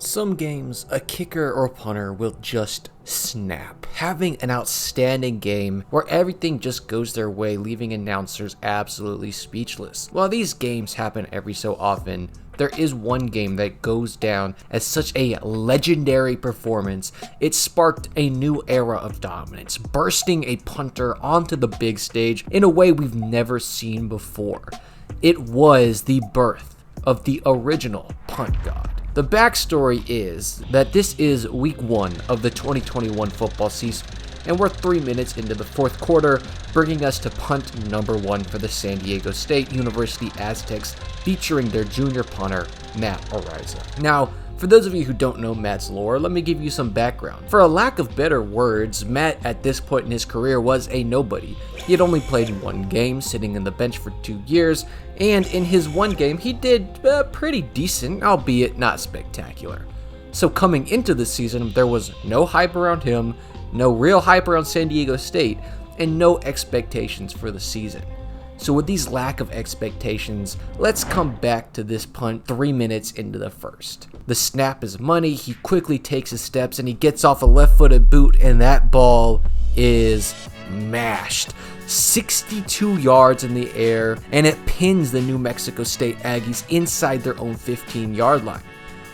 Some games, a kicker or punter will just snap, having an outstanding game where everything just goes their way, leaving announcers absolutely speechless. While these games happen every so often, there is one game that goes down as such a legendary performance. It sparked a new era of dominance, bursting a punter onto the big stage in a way we've never seen before. It was the birth of the original punt god. The backstory is that this is week 1 of the 2021 football season, and we're 3 minutes into the fourth quarter, bringing us to punt number 1 for the San Diego State University Aztecs, featuring their junior punter, Matt Araiza. Now, for those of you who don't know Matt's lore, let me give you some background. For a lack of better words, Matt at this point in his career was a nobody. He had only played in one game, sitting in the bench for 2 years, and in his one game he did pretty decent, albeit not spectacular. So coming into the season, there was no hype around him, no real hype around San Diego State, and no expectations for the season. So with these lack of expectations, let's come back to this punt 3 minutes into the first. The snap is money, he quickly takes his steps and he gets off a left-footed boot, and that ball is mashed 62 yards in the air, and it pins the New Mexico State Aggies inside their own 15-yard line.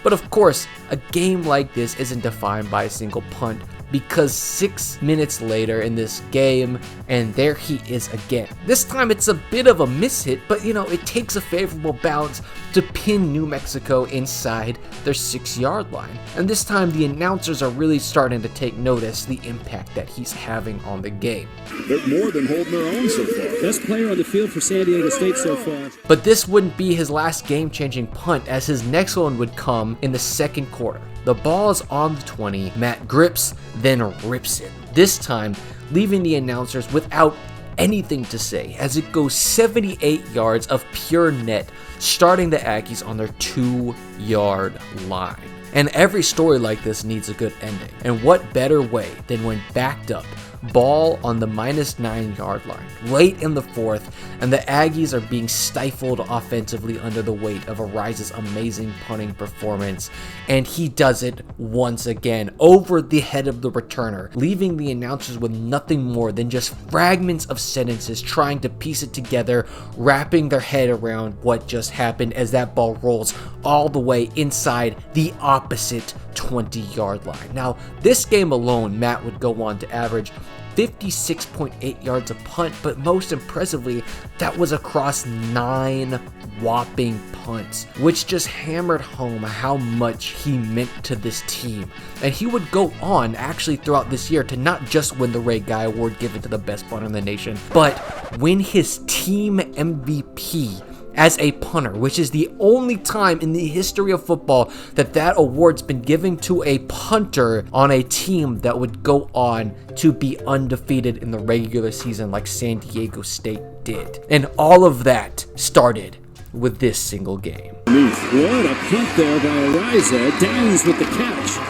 But of course, a game like this isn't defined by a single punt, because 6 minutes later in this game, and there he is again. This time it's a bit of a mishit, but it takes a favorable bounce to pin New Mexico inside their 6-yard line. And this time the announcers are really starting to take notice the impact that he's having on the game. They're more than holding their own so far. Best player on the field for San Diego State so far. But this wouldn't be his last game-changing punt, as his next one would come in the second quarter. The ball is on the 20, Matt grips, then rips it, this time leaving the announcers without anything to say, as it goes 78 yards of pure net, starting the Aggies on their 2-yard line. And every story like this needs a good ending, and what better way than when backed up, ball on the -9-yard line, late in the fourth, and the Aggies are being stifled offensively under the weight of Araiza's amazing punting performance, and he does it once again over the head of the returner, leaving the announcers with nothing more than just fragments of sentences trying to piece it together, wrapping their head around what just happened as that ball rolls all the way inside the opposite 20-yard line. Now, this game alone, Matt would go on to average 56.8 yards a punt, but most impressively, that was across 9 whopping punts, which just hammered home how much he meant to this team. And he would go on actually throughout this year to not just win the Ray Guy Award given to the best punter in the nation, but win his team MVP as a punter, which is the only time in the history of football that award's been given to a punter on a team that would go on to be undefeated in the regular season like San Diego State did. And all of that started with this single game. What a punt there by Araiza. Downs with the catch.